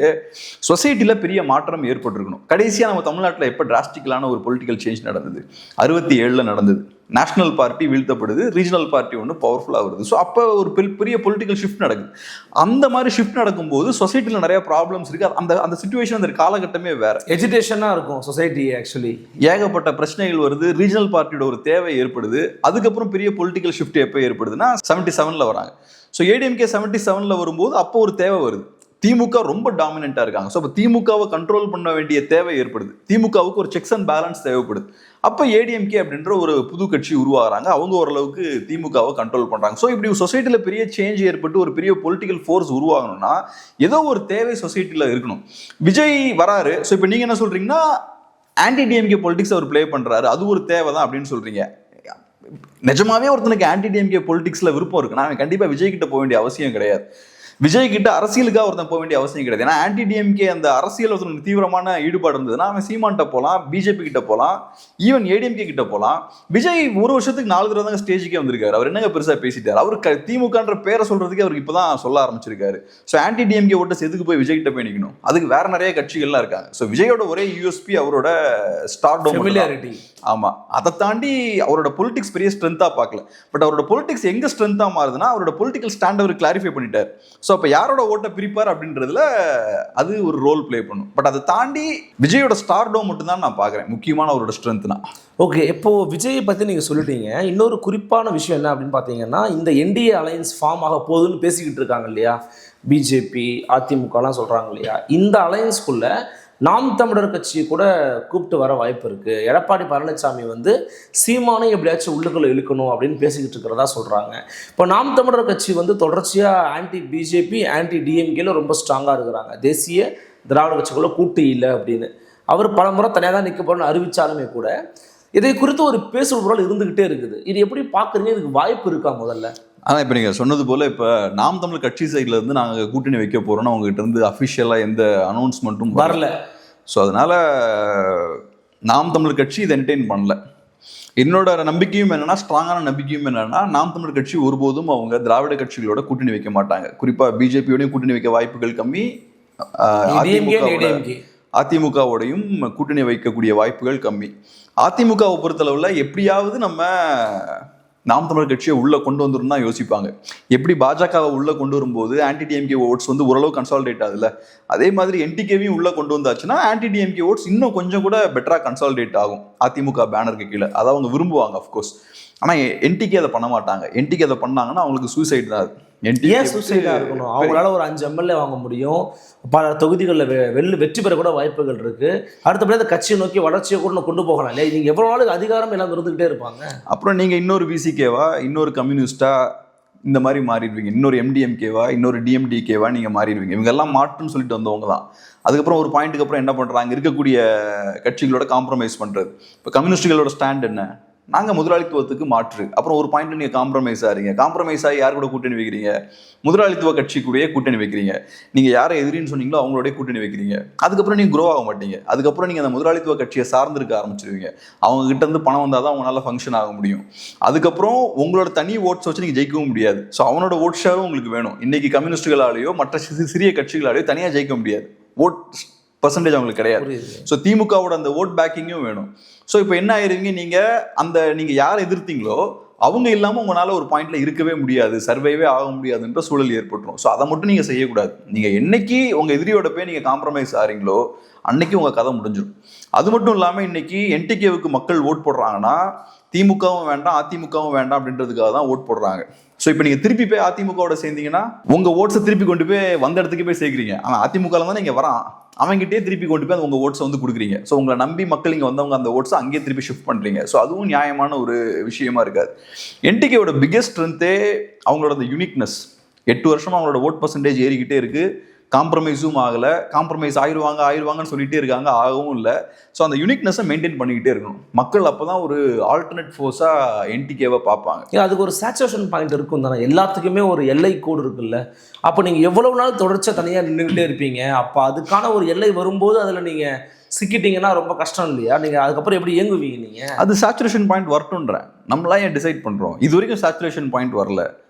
சொசைட்டில பெரிய மாற்றம் ஏற்பட்டிருக்கணும். கடைசியா நம்ம தமிழ்நாட்டில் எப்போ டிராஸ்டிக்கலான ஒரு பொலிட்டிக்கல் சேஞ்ச் நடந்தது? 67 நடந்தது. நேஷனல் பார்ட்டி வீழ்த்தப்படுது, ரீஜனல் பார்ட்டி ஒன்று பவர்ஃபுல்லாக வருது. ஸோ அப்போ ஒரு பெரிய பொலிட்டிக்கல் ஷிஃப்ட் நடக்குது. அந்த மாதிரி ஷிஃப்ட் நடக்கும்போது சொசைட்டியில் நிறைய ப்ராப்ளம்ஸ் இருக்கு. அந்த சிச்சுவேஷன், அந்த காலகட்டமே வேற. எஜிடேஷனாக இருக்கும் சொசைட்டி. ஆக்சுவலி ஏகப்பட்ட பிரச்சனைகள் வருது. ரீஜனல் பார்ட்டியோட ஒரு தேவை ஏற்படுது. அதுக்கப்புறம் பெரிய பொலிட்டிக்கல் ஷிஃப்ட் எப்போ ஏற்படுதுன்னா 77 வராங்க. ஸோ ஏடிஎம்கே 77 வரும்போது அப்போ ஒரு தேவை வருது. திமுக ரொம்ப டாமினண்டா இருக்காங்க. ஸோ அப்போ திமுகவை கண்ட்ரோல் பண்ண வேண்டிய தேவை ஏற்படுது. திமுகவுக்கு ஒரு செக்ஸ் அண்ட் பேலன்ஸ் தேவைப்படுது. அப்போ ஏடிஎம்கே அப்படின்ற ஒரு புது கட்சி உருவாகிறாங்க. அவங்க ஓரளவுக்கு திமுகவை கண்ட்ரோல் பண்றாங்க. ஸோ இப்படி சொசைட்டியில் பெரிய சேஞ்ச் ஏற்பட்டு ஒரு பெரிய பொலிட்டிக்கல் ஃபோர்ஸ் உருவாகணும்னா ஏதோ ஒரு தேவை சொசைட்டியில் இருக்கணும். விஜய் வராரு. ஸோ இப்போ நீங்க என்ன சொல்றீங்கன்னா ஆன்டி டிஎம்கே பொலிட்டிக்ஸ் அவர் பிளே பண்றாரு, அது ஒரு தேவை தான் அப்படின்னு சொல்றீங்க. நிஜமாவே ஒருத்தனுக்கு ஆன்டி டிஎம்கே பொலிட்டிக்ஸ்ல விருப்பம் இருக்குன்னா அவன் கண்டிப்பா விஜய் கிட்ட போக வேண்டிய அவசியம் கிடையாது. விஜய் கிட்ட அரசியலுக்காக ஒருத்தன் போக வேண்டிய அவசியம் கிடையாது. ஏன்னா ஆன்டி டிஎம்கே அந்த அரசியல் ஒருத்தனுக்கு தீவிரமான ஈடுபாடு இருந்ததுன்னா அவன் சீமான்ட்ட போகலாம், பிஜேபி கிட்ட போகலாம், ஈவன் ஏடிஎம்கே கிட்ட போகலாம். விஜய் ஒரு வருஷத்துக்கு 4 தடவை தாங்க ஸ்டேஜுக்கே வந்திருக்காரு. அவர் என்னங்க பெருசா பேசிட்டாரு? அவருக்கு திமுகன்ற பேரை சொல்றதுக்கே அவருக்கு இப்பதான் சொல்ல ஆரம்பிச்சிருக்காரு. ஸோ ஆன்டி டிஎம்கே ஓட்டஸ் எதுக்கு போய் விஜய் கிட்ட போய் நிற்கணும்? அதுக்கு வேற நிறைய கட்சிகள்லாம் இருக்காங்க. ஸோ விஜயோட ஒரே யூஎஸ்பி அவரோட ஸ்டார்டம். ஆமா, அதை தாண்டி அவரோட பொலிட்டிக்ஸ் பெரிய ஸ்ட்ரென்த்தா பார்க்கல. பட் அவரோட பொலிட்டிக்ஸ் எங்க ஸ்ட்ரென்த்தா மாறுதுன்னா அவரோட பொலிட்டிக்கல் ஸ்டாண்ட் அவர் கிளாரிஃபை பண்ணிட்டார். ஸோ அப்போ யாரோட ஓட்டை பிரிப்பார் அப்படின்றதுல அது ஒரு ரோல் பிளே பண்ணும். பட் அதை தாண்டி விஜயோட ஸ்டார்டோ மட்டும் தான் நான் பார்க்குறேன் முக்கியமான அவரோட ஸ்ட்ரென்த்னா. ஓகே, இப்போ விஜயை பற்றி நீங்கள் சொல்லிட்டீங்க. இன்னொரு குறிப்பான விஷயம் என்ன அப்படின்னு பார்த்தீங்கன்னா, இந்த என்டிஏ அலையன்ஸ் ஃபார்ம் ஆக போகுதுன்னு பேசிக்கிட்டு இருக்காங்க இல்லையா, பிஜேபி அதிமுகலாம் சொல்கிறாங்க இல்லையா. இந்த அலையன்ஸ்குள்ள நாம் தமிழர் கட்சியை கூட கூப்பிட்டு வர வாய்ப்பு இருக்குது. எடப்பாடி பழனிசாமி வந்து சீமானை எப்படியாச்சும் உள்ளுக்குள்ள இழுக்கணும் அப்படின்னு பேசிக்கிட்டு இருக்கிறதா சொல்கிறாங்க. இப்போ நாம் தமிழர் கட்சி வந்து தொடர்ச்சியாக ஆன்டி பிஜேபி ஆன்டி டிஎம்கேல ரொம்ப ஸ்ட்ராங்காக இருக்கிறாங்க. தேசிய திராவிட கட்சிக்குள்ள கூட்டு இல்லை அப்படின்னு அவர் பல முறை தனியாக தான் நிற்க போகிறோன்னு அறிவித்தாலுமே கூட இதை குறித்து ஒரு பேசுபொருள் இருந்துக்கிட்டே இருக்குது. இது எப்படி பார்க்குறீங்க? இதுக்கு வாய்ப்பு இருக்கா முதல்ல? ஆனால் இப்போ நீங்கள் சொன்னது போல் இப்போ நாம் தமிழ் கட்சி சைடில் இருந்து நாங்கள் கூட்டணி வைக்க போகிறோன்னா அவங்ககிட்ட இருந்து அஃபிஷியலாக எந்த அனௌன்ஸ்மெண்ட்டும் வரல. ஸோ அதனால் நாம் தமிழ் கட்சி இதை என்டர்டெயின் பண்ணல. என்னோட நம்பிக்கையும் என்னன்னா, ஸ்ட்ராங்கான நம்பிக்கையும் என்னன்னா, நாம் தமிழ் கட்சி ஒருபோதும் அவங்க திராவிட கட்சிகளோட கூட்டணி வைக்க மாட்டாங்க. குறிப்பாக பிஜேபியோடையும் கூட்டணி வைக்க வாய்ப்புகள் கம்மி, அதிமுகவோடையும் கூட்டணி வைக்கக்கூடிய வாய்ப்புகள் கம்மி. அதிமுகவை பொறுத்தளவில் எப்படியாவது நம்ம நாம் தமிழர் கட்சியை உள்ள கொண்டு வந்துடும் தான் யோசிப்பாங்க. எப்படி பாஜகவை உள்ள கொண்டு வரும்போது ஆன்டி டிஎம்கே ஓட்ஸ் வந்து ஓரளவு கன்சாலிடேட் ஆகுதுல்ல, அதே மாதிரி என்டிகேவையும் உள்ள கொண்டு வந்தாச்சுன்னா ஆன்டி டிஎம்கே ஓட்ஸ் இன்னும் கொஞ்சம் கூட பெட்டரா கன்சாலிடேட் ஆகும் அதிமுக பேனருக்கு கீழே. அதை அவங்க விரும்புவாங்க அஃப்கோர்ஸ். ஆனால் என்டிகே அதை பண்ண மாட்டாங்க. என்டிகே அதை பண்ணாங்கன்னா அவங்களுக்கு சூசைட் தான். ஏன் சூசைடாக இருக்கணும்? அவங்களால ஒரு 5 எம்எல்ஏ வாங்க முடியும், பல தொகுதிகளில் வெற்றி பெற கூட வாய்ப்புகள் இருக்கு. அடுத்தபடி அந்த கட்சியை நோக்கி வளர்ச்சியை கூட கொண்டு போகலாம் இல்லையா? நீங்க எவ்வளவு நாளுக்கு அதிகாரம் எல்லாம் இருந்துகிட்டே இருப்பாங்க. அப்புறம் நீங்க இன்னொரு விசிகேவா, இன்னொரு கம்யூனிஸ்டா இந்த மாதிரி மாறிடுவீங்க. இன்னொரு எம்டிஎம்கேவா, இன்னொரு டிஎம்டிகேவா நீங்க மாறிடுவீங்க. இவங்க எல்லாம் மாற்றுன்னு சொல்லிட்டு வந்தவங்க தான். அதுக்கப்புறம் ஒரு பாயிண்ட்டுக்கு அப்புறம் என்ன பண்றாங்க? இருக்கக்கூடிய கட்சிகளோட காம்ப்ரமைஸ் பண்றது. இப்போ கம்யூனிஸ்டுகளோட ஸ்டாண்ட் என்ன? நாங்கள் முதலாளித்துவத்துக்கு மாற்று. அப்புறம் ஒரு பாயிண்ட் நீங்கள் காம்ப்ரமைஸ் ஆகிறீங்க. காம்ப்ரமைஸ் ஆகி யார் கூட கூட்டணி வைக்கிறீங்க? முதலாளித்துவ கட்சி கூடயே கூட்டணி வைக்கிறீங்க. நீங்கள் யாரை எதிரின்னு சொன்னீங்களோ அவங்களோடய கூட்டணி வைக்கிறீங்க. அதுக்கப்புறம் நீங்கள் க்ரோ ஆக மாட்டீங்க. அதுக்கப்புறம் நீங்கள் அந்த முதலாளித்துவ கட்சியை சார்ந்திருக்க ஆரம்பிச்சிருவீங்க. அவங்க கிட்ட இருந்து பணம் வந்தால் தான் அவங்களால ஃபங்க்ஷன் ஆக முடியும். அதுக்கப்புறம் உங்களோட தனி ஓட்ஸ் வச்சு நீங்கள் ஜெயிக்கவும் முடியாது. ஸோ அவனோட ஓட் ஷேரும் உங்களுக்கு வேணும். இன்னைக்கு கம்யூனிஸ்டுகளாலேயோ மற்ற சிறிய கட்சிகளாலேயோ தனியாக ஜெயிக்க முடியாது. ஓட் பர்சன்டேஜ் அவங்களுக்கு கிடையாது. ஸோ திமுகவோட அந்த ஓட் பேக்கிங்கும் வேணும். ஸோ இப்போ என்ன ஆயிருவீங்க? நீங்கள் யாரை எதிர்த்தீங்களோ அவங்க இல்லாமல் உங்களால் ஒரு பாயிண்ட்ல இருக்கவே முடியாது, சர்வைவே ஆக முடியாதுன்ற சூழல் ஏற்பட்டுரும். ஸோ அதை மட்டும் நீங்கள் செய்யக்கூடாது. நீங்கள் என்னைக்கு உங்கள் எதிரியோட போய் நீங்கள் காம்ப்ரமைஸ் ஆகிறீங்களோ அன்னைக்கு உங்கள் கதை முடிஞ்சிடும். அது மட்டும் இல்லாமல் இன்னைக்கு என்டிகேவுக்கு மக்கள் ஓட் போடுறாங்கன்னா திமுகவும் வேண்டாம் அதிமுகவும் வேண்டாம் அப்படின்றதுக்காக தான் ஓட் போடுறாங்க. ஸோ இப்போ நீங்கள் திருப்பி போய் அதிமுகவோட சேர்ந்தீங்கன்னா உங்கள் ஓட்ஸை திருப்பி கொண்டு போய் வந்த இடத்துக்கு போய் சேர்க்குறீங்க. ஆனால் அதிமுகவில் தான் நீங்கள் வரான், அவங்ககிட்டே திருப்பி கொண்டு போய் உங்கள் ஓட்ஸை வந்து கொடுக்குறீங்க. ஸோ உங்களை நம்பி மக்கள் இங்கே வந்தவங்க அந்த ஓட்ஸை அங்கேயே திருப்பி ஷிஃப்ட் பண்ணுறீங்க. ஸோ அதுவும் நியாயமான ஒரு விஷயமா இருக்காது. என்டிகேவோட பிக்கெஸ்ட் ஸ்ட்ரென்த்தே அவங்களோட அந்த யூனிக்னஸ். 8 வருஷமா அவங்களோட ஓட் பர்சன்டேஜ் ஏறிக்கிட்டே இருக்குது. காம்ப்ரமைஸும் ஆகலை. காம்ப்ரமைஸ் ஆயிடுவாங்கன்னு சொல்லிகிட்டே இருக்காங்க, ஆகவும் இல்லை. ஸோ அந்த யூனிக்னஸை மெயின்டைன் பண்ணிக்கிட்டே இருக்கணும். மக்கள் அப்போ தான் ஒரு ஆல்டர்னேட் ஃபோர்ஸாக என்டிகேவை பார்ப்பாங்க. அதுக்கு ஒரு சேச்சுரேஷன் பாயிண்ட் இருக்கும் தானே, எல்லாத்துக்குமே ஒரு எல்லை கோடு இருக்குல்ல. அப்போ நீங்கள் எவ்வளவு நாள் தொடர்ச்சியாக தனியாக நின்றுக்கிட்டே இருப்பீங்க? அப்போ அதுக்கான ஒரு எல்லை வரும்போது அதில் நீங்கள் சிக்கிட்டீங்கன்னா ரொம்ப கஷ்டம் இல்லையா? நீங்கள் அதுக்கப்புறம் எப்படி இயங்குவீங்க? நீங்கள் அது சேச்சுரேஷன் பாயிண்ட் வரட்டுன்றேன். நம்மளாம் ஏன் டிசைட் பண்ணுறோம்? இது வரைக்கும் சேச்சுரேஷன் பாயிண்ட் வரல.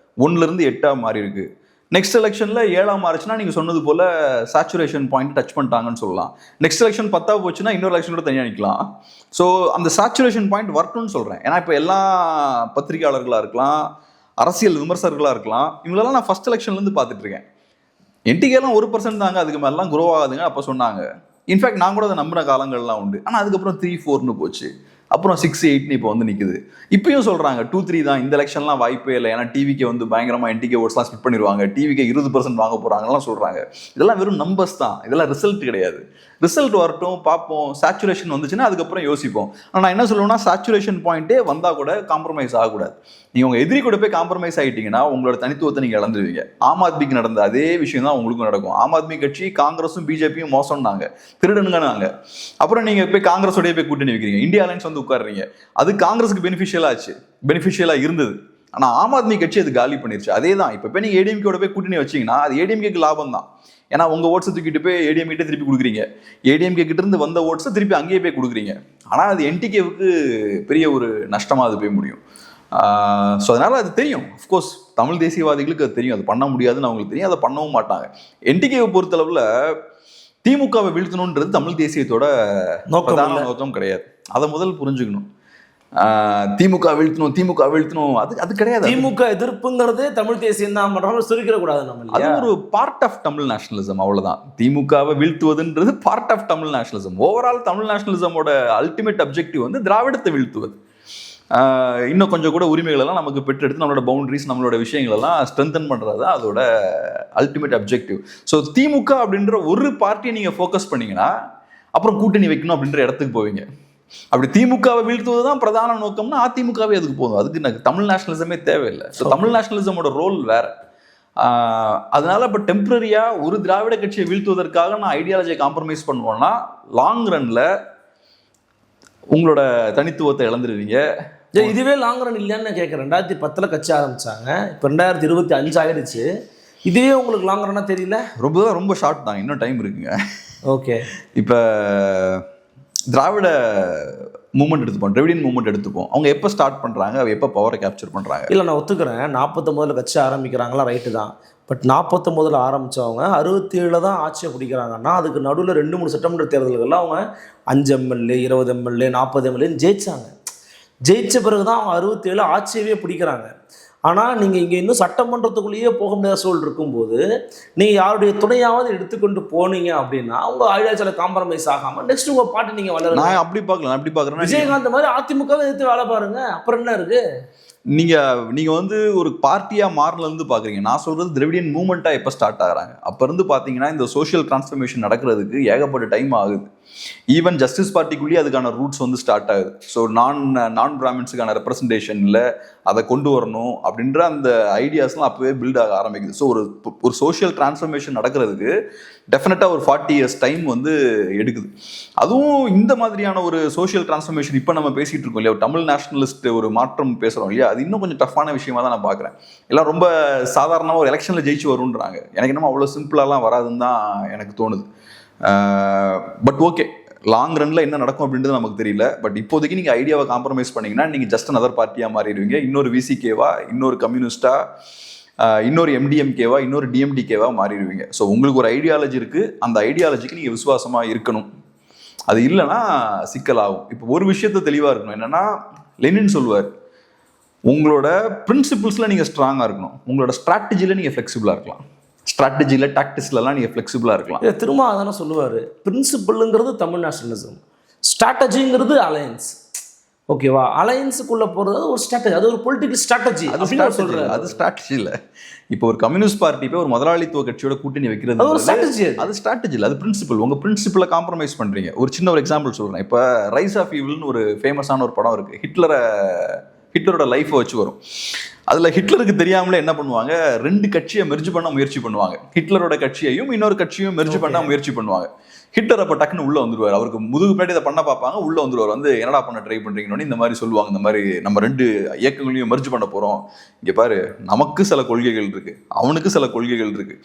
1லேருந்து 8 மாறி இருக்கு. நெக்ஸ்ட் எலெக்ஷன்ல 7 மாறிச்சுன்னா நீங்க சொன்னது போல சேச்சுரேஷன் பாயிண்ட் டச் பண்ணிட்டாங்கன்னு சொல்லலாம். நெக்ஸ்ட் எலெக்ஷன் 10 போச்சுன்னா இன்னொரு எலெக்ஷன் கூட தனியாக நிற்கலாம். ஸோ அந்த சேச்சுரேஷன் பாயிண்ட் வரட்டும்னு சொல்றேன். ஏன்னா இப்போ எல்லா பத்திரிகையாளர்களா இருக்கலாம், அரசியல் விமர்சகர்களா இருக்கலாம், இவங்களெல்லாம் நான் ஃபர்ஸ்ட் எலெக்ஷன்லேருந்து பார்த்துட்டு இருக்கேன். என்டிகேலாம் 1% தாங்க, அதுக்கு மேலாம் குரோ ஆகாதுங்க அப்போ சொன்னாங்க. இன்ஃபேக்ட் நான் கூட அதை நம்பின காலங்கள்லாம் உண்டு. ஆனால் அதுக்கப்புறம் 3-4ன்னு போச்சு, அப்புறம் 6-8ன்னு இப்போ வந்து நிற்குது. இப்பயும் சொல்கிறாங்க 2-3 தான், இந்த எலெக்ஷன்லாம் வாய்ப்பே இல்லை, ஏன்னா டிவிக்கு வந்து பயங்கரமாக என்டிகே ஓட்ஸ்லாம் ஸ்பிட் பண்ணிடுவாங்க, டிவிக்கு 20% வாங்க போகிறாங்கலாம் சொல்கிறாங்க. இதெல்லாம் வெறும் நம்பர்ஸ் தான், இதெல்லாம் ரிசல்ட் கிடையாது. ரிசல்ட் வரட்டும், பார்ப்போம். சேச்சுரேஷன் வந்துச்சுன்னா அதுக்கப்புறம் யோசிப்போம். ஆனால் நான் என்ன சொல்லுவேன்னா, சேச்சுரேஷன் பாயிண்ட்டே வந்தால் கூட காம்ப்ரமைஸ் ஆகக்கூடாது. நீங்கள் உங்கள் எதிரி கூட போய் காம்ப்ரமைஸ் ஆகிட்டீங்கன்னா உங்களோட தனித்துவத்தை நீங்கள் இழந்துருவீங்க. ஆம் ஆத்மிக்கு நடந்த அதே விஷயம் தான் உங்களுக்கும் நடக்கும். ஆம் ஆத்மி கட்சி காங்கிரஸும் பிஜேபியும் மோசம்னாங்க, திருடனுங்கன்னாங்க. அப்புறம் நீங்கள் போய் காங்கிரஸோடய போய் கூட்டணி வைக்கிறீங்க, இந்தியா அலைன்ஸ் வந்து உட்காடுறீங்க. அது காங்கிரஸுக்கு பெனிஃபிஷியலாக இருந்தது. ஆனால் ஆம் ஆத்மி கட்சி அது காலி பண்ணிருச்சு. அதே தான் இப்போ போய் நீங்கள் ஏடிஎம்கேயோட போய் கூட்டணி வச்சிங்கன்னா அது ஏடிஎம்கேக்கு லாபம் தான். ஏன்னா உங்கள் ஓட்ஸை தூக்கிட்டு போய் ஏடிஎம்கிட்ட திருப்பி கொடுக்குறீங்க, ஏடிஎம்கே கிட்ட இருந்து வந்த ஓட்ஸை திருப்பி அங்கேயே போய் கொடுக்குறீங்க. ஆனால் அது என்டிகேவுக்கு பெரிய ஒரு நஷ்டமாக அது போய் முடியும். ஸோ அதனால் அது தெரியும். அஃப்கோர்ஸ் தமிழ் தேசியவாதிகளுக்கு அது தெரியும், அது பண்ண முடியாதுன்னு அவங்களுக்கு தெரியும், அதை பண்ணவும் மாட்டாங்க. என்டிகேவை பொறுத்தளவில் திமுகவை வீழ்த்தணுன்றது தமிழ் தேசியத்தோட பிரதான நோக்கம் கிடையாது. அதை முதல் புரிஞ்சுக்கணும். திமுக வீழ்த்தணும் அது கிடையாது. திமுக எதிர்ப்புங்கிறதே தமிழ் தேசியம் தான், சுருக்கிட கூடாது. நம்ம அது ஒரு பார்ட் ஆஃப் தமிழ் நேஷனலிசம், அவ்வளவுதான். திமுகவை வீழ்த்துவதுன்றது part of Tamil nationalism. Overall Tamil நேஷனலிசமோட அல்டிமேட் அப்ஜெக்டிவ் வந்து திராவிடத்தை வீழ்த்துவது. இன்னும் கொஞ்சம் கூட உரிமைகள் எல்லாம் நமக்கு பெற்றெடுத்து நம்மளோட பவுண்டரிஸ், நம்மளோட விஷயங்கள் எல்லாம் ஸ்ட்ரென்தன் பண்றது அதோட அல்டிமேட் அப்ஜெக்டிவ். ஸோ திமுக அப்படின்ற ஒரு பார்ட்டியை நீங்க ஃபோக்கஸ் பண்ணீங்கன்னா அப்புறம் கூட்டணி வைக்கணும் அப்படின்ற இடத்துக்கு போவீங்க. அப்படி திமுகவை வீழ்த்துவது தான் பிரதான நோக்கம்னா அதிமுகவே அதுக்கு போதும். அதுக்கு எனக்கு தமிழ் நேஷனலிசமே தேவையில்லை. ஸோ தமிழ் நேஷனலிசமோட ரோல் வேற. அதனால இப்போ டெம்பரரியா ஒரு திராவிட கட்சியை வீழ்த்துவதற்காக நான் ஐடியாலஜியை காம்ப்ரமைஸ் பண்ணுவோம்னா லாங் ரன்ல உங்களோட தனித்துவத்தை இழந்துருவீங்க. இதுவே லாங் ரன் இல்லையான்னு நான் கேட்குறேன். 2010 கட்சி ஆரம்பிச்சாங்க, இப்போ 2025 ஆயிடுச்சு. இதுவே உங்களுக்கு லாங் ரன்னா தெரியல? ரொம்ப ஷார்ட் தான், இன்னும் டைம் இருக்குங்க. ஓகே, இப்போ திராவிட மூவ்மெண்ட் எடுத்துப்போம், திராவிடியன் மூவ்மெண்ட் எடுத்துப்போம். அவங்க எப்போ ஸ்டார்ட் பண்ணுறாங்க, எப்போ பவரை கேப்சர் பண்ணுறாங்க? இல்லை, நான் ஒத்துக்கிறேன் 49 கட்சி ஆரம்பிக்கிறாங்களா, ரைட்டு தான். பட் 49 ஆரம்பித்தவங்க 67 தான் ஆட்சியை பிடிக்கிறாங்கன்னா அதுக்கு நடுவில் 2-3 சட்டமன்ற தேர்தல்களில் அவங்க 5 எம்எல்ஏ 20 எம்எல்ஏ 40 எம்எல்ஏன்னு ஜெயிச்சாங்க. ஜெயிச்ச பிறகு தான் அவங்க 67 ஆட்சியவே பிடிக்கிறாங்க. ஆனால் நீங்கள் இங்கே இன்னும் சட்டமன்றத்துக்குள்ளேயே போக முடியாத சூழல் இருக்கும்போது நீங்கள் யாருடைய துணையாவது எடுத்துக்கொண்டு போனீங்க அப்படின்னா உங்கள் ஐடியாலஜியில் காம்ப்ரமைஸ் ஆகாமல் நெக்ஸ்ட் உங்கள் பாட்டு நீங்கள் வளர. நான் அப்படி பார்க்குறேன். விஜயகாந்த் மாதிரி அதிமுகவை எடுத்து வேலை பாருங்க, அப்புறம் என்ன இருக்கு? நீங்க வந்து ஒரு பார்ட்டியா மாறலேருந்து பாக்குறீங்க. நான் சொல்றது திராவிடியன் மூவ்மெண்ட்டா எப்போ ஸ்டார்ட் ஆகுறாங்க அப்ப இருந்து பாத்தீங்கன்னா இந்த சோஷியல் டிரான்ஸ்ஃபர்மேஷன் நடக்கிறதுக்கு ஏகப்பட்ட டைம் ஆகுது. ஈவன் ஜஸ்டிஸ் பார்ட்டிக்குள்ளேயே அதுக்கான ரூட்ஸ் வந்து ஸ்டார்ட் ஆகுது. ஸோ நான் பிராமின்ஸுக்கான ரெப்ரஸன்டேஷன்ல அதை கொண்டு வரணும் அப்படின்ற அந்த ஐடியாஸ்லாம் அப்பவே பில்ட் ஆக ஆரம்பிக்குது. ஸோ ஒரு சோஷியல் டிரான்ஸ்ஃபர்மேஷன் நடக்கிறதுக்கு டெஃபினட்டாக ஒரு 40 years டைம் வந்து எடுக்குது. அதுவும் இந்த மாதிரியான ஒரு சோஷியல் டிரான்ஸ்ஃபர்மேஷன் இப்போ நம்ம பேசிட்டு இருக்கோம் இல்லையா, தமிழ் நேஷனலிஸ்ட் ஒரு மாற்றம் பேசுகிறோம் இல்லையா, அது இன்னும் கொஞ்சம் டஃப்பான விஷயமா தான் நான் பார்க்குறேன். எல்லாம் ரொம்ப சாதாரணமாக ஒரு எலெக்ஷனில் ஜெயிச்சு வருன்றாங்க. எனக்கு என்னமோ அவ்வளோ சிம்பிளாலாம் வராதுன்னு தான் எனக்கு தோணுது. பட் ஓகே, லாங் ரன்ல என்ன நடக்கும் அப்படின்றது நமக்கு தெரியல. பட் இப்போதைக்கு நீங்கள் ஐடியாவை காம்ப்ரமைஸ் பண்ணீங்கன்னா நீங்கள் ஜஸ்ட் another பார்ட்டியாக மாறிடுவீங்க. இன்னொரு விசிகேவா, இன்னொரு கம்யூனிஸ்டா, இன்னொரு எம்டிஎம்கேவா, இன்னொரு டிஎம்டிகேவா மாறிடுவீங்க. ஸோ உங்களுக்கு ஒரு ஐடியாலஜி இருக்குது, அந்த ஐடியாலஜிக்கு நீங்கள் விசுவாசமாக இருக்கணும். அது இல்லைன்னா சிக்கலாகும். இப்போ ஒரு விஷயத்த தெளிவாக இருக்கணும், என்னன்னா லெனின் சொல்லுவார், உங்களோட பிரின்சிபிள்ஸில் நீங்கள் ஸ்ட்ராங்காக இருக்கணும், உங்களோட ஸ்ட்ராட்டஜியில் நீங்கள் ஃப்ளெக்சிபிளாக இருக்கலாம். ஸ்ட்ராட்டஜியில் டாக்டிக்ஸ்லாம் நீங்கள் ஃப்ளெக்சிபிளாக இருக்கலாம். திரும்ப அதானே சொல்லுவார், பிரின்சிபிள்ங்கிறது தமிழ் நேஷனலிசம், ஸ்ட்ராட்டஜிங்கிறது அலையன்ஸ். ஓகேவா, அலையன்ஸுக்குள்ளே போகிறது ஒரு ஸ்ட்ராட்டஜி, அது ஒரு பொலிட்டிக்கல் ஸ்ட்ராட்டஜி. அது ஸ்ட்ராட்டஜி இல்லை. இப்போ ஒரு கம்யூனிஸ்ட் பார்ட்டி போய் ஒரு முதலாளித்துவ கட்சியோட கூட்டணி வைக்கிறது ஒரு ஸ்ட்ராட்டஜி. அது ஸ்ட்ராட்டஜி இல்லை, அது பிரின்சிபல். உங்கள் பிரின்சிபலை காம்ப்ரமைஸ் பண்ணுறீங்க. ஒரு சின்ன ஒரு எக்ஸாம்பிள் சொல்கிறேன். இப்போ ரைஸ் ஆஃப் ஈவில்னு ஒரு ஃபேமஸான ஒரு படம் இருக்குது. ஹிட்லரோட லைஃப்பை வச்சு வரும். அதில் ஹிட்லருக்கு தெரியாமலே என்ன பண்ணுவாங்க, 2 கட்சியை மெர்ஜ் பண்ண முயற்சி பண்ணுவாங்க. ஹிட்லரோட கட்சியையும் இன்னொரு கட்சியும் மெர்ஜ் பண்ண முயற்சி பண்ணுவாங்க. ஹிட்லர் அப்போ டக்குன்னு உள்ளே வந்துடுவார். அவருக்கு முதுகு பின்னாடி இதை பண்ண பார்ப்பாங்க, உள்ளே வந்துடுவார். வந்து என்னடா பண்ண ட்ரை பண்ணுறீங்கன்னு இந்த மாதிரி சொல்லுவாங்க. இந்த மாதிரி நம்ம 2 இயக்கங்களையும் மெர்ஜ் பண்ண போகிறோம். இங்கே பாரு, நமக்கு சில கொள்கைகள் இருக்குது, அவனுக்கு சில கொள்கைகள் இருக்குது.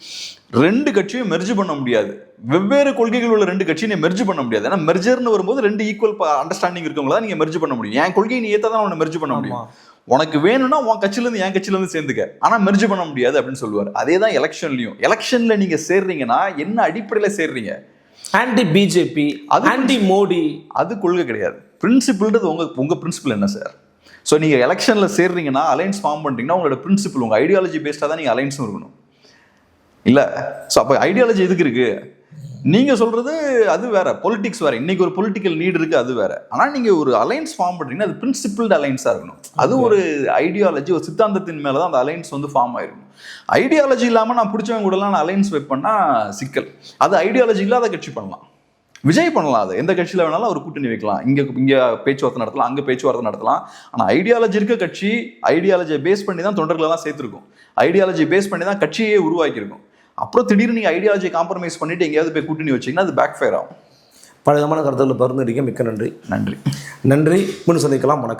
2 கட்சியும் மெர்ஜ் பண்ண முடியாது. வெவ்வேறு கொள்கைகள் உள்ள 2 கட்சியை மெர்ஜ் பண்ண முடியாது. ஏன்னா மெர்ஜர்னு வரும்போது 2 ஈக்குவல் அண்டர்ஸ்டாண்டிங் இருக்கவங்களா நீங்கள் மெர்ஜ் பண்ண முடியும். என் கொள்கையை நீ ஏற்ற தான் அவனை மெர்ஜ் பண்ண முடியும். உனக்கு வேணும்னா உன் கட்சியிலேருந்து என் கட்சியிலேருந்து சேர்ந்துக்க, ஆனால் மெர்ஜ் பண்ண முடியாது அப்படின்னு சொல்லுவார். அதே தான் எலெக்ஷன்லையும். எலெக்ஷனில் நீங்கள் சேர்றீங்கன்னா என்ன அடிப்படையில் சேர்றீங்க? ஆன்டி பிஜேபி, ஆன்டி மோடி, அது கொள்கை கிடையாது. பிரின்சிபிள்ன்றது உங்கள் பிரின்சிபிள் என்ன சார்? ஸோ நீங்கள் எலெக்ஷனில் சேர்றீங்கன்னா, அலைன்ஸ் ஃபார்ம் பண்ணுறீங்கன்னா உங்களோட பிரின்சிபிள், உங்கள் ஐடியாலஜி பேஸ்டாக தான் நீங்கள் அலைன்ஸும் இருக்கணும் இல்லை? ஸோ அப்போ ஐடியாலஜி எதுக்கு இருக்கு? நீங்க சொல்றது அது வேற, பொலிட்டிக்ஸ் வேற. இன்னைக்கு ஒரு பொலிட்டிக்கல் நீட் இருக்கு, அது வேற. ஆனா நீங்க ஒரு அலைன்ஸ் ஃபார்ம் பண்றீங்கன்னா அது பிரின்சிபிள்டு அலைன்ஸா இருக்கணும். அது ஒரு ஐடியாலஜி, ஒரு சித்தாந்தத்தின் மேலதான் அந்த அலைன்ஸ் வந்து ஃபார்ம் ஆயிருக்கும். ஐடியாலஜி இல்லாம நான் பிடிச்சவங்க கூட எல்லாம் நான் அலைன்ஸ் வைப்பேன்னா சிக்கல். அது ஐடியாலஜி இல்லாத கட்சி பண்ணலாம், விஜய் பண்ணலாம். அது எந்த கட்சியில வேணாலும் அவர் கூட்டணி வைக்கலாம், இங்க பேச்சுவார்த்தை நடத்தலாம், அங்க பேச்சுவார்த்தை நடத்தலாம். ஆனா ஐடியாலஜி இருக்க கட்சி ஐடியாலஜியை பேஸ் பண்ணி தான் தொண்டர்கள் எல்லாம் சேர்த்திருக்கும், ஐடியாலஜி பேஸ் பண்ணி தான் கட்சியே உருவாக்கியிருக்கும். அப்புறம் திடீர்னு நீங்கள் ஐடியாலஜி காம்ப்ரமைஸ் பண்ணிட்டு எங்கேயாவது போய் கூட்டணி வச்சிங்கன்னா அது பேக் ஃபயர் ஆகும். பல விதமான கருத்துக்களை பகிர்ந்துருக்கீங்க. மிக்க நன்றி. நன்றி. மீண்டும் சந்திக்கலாம். வணக்கம்.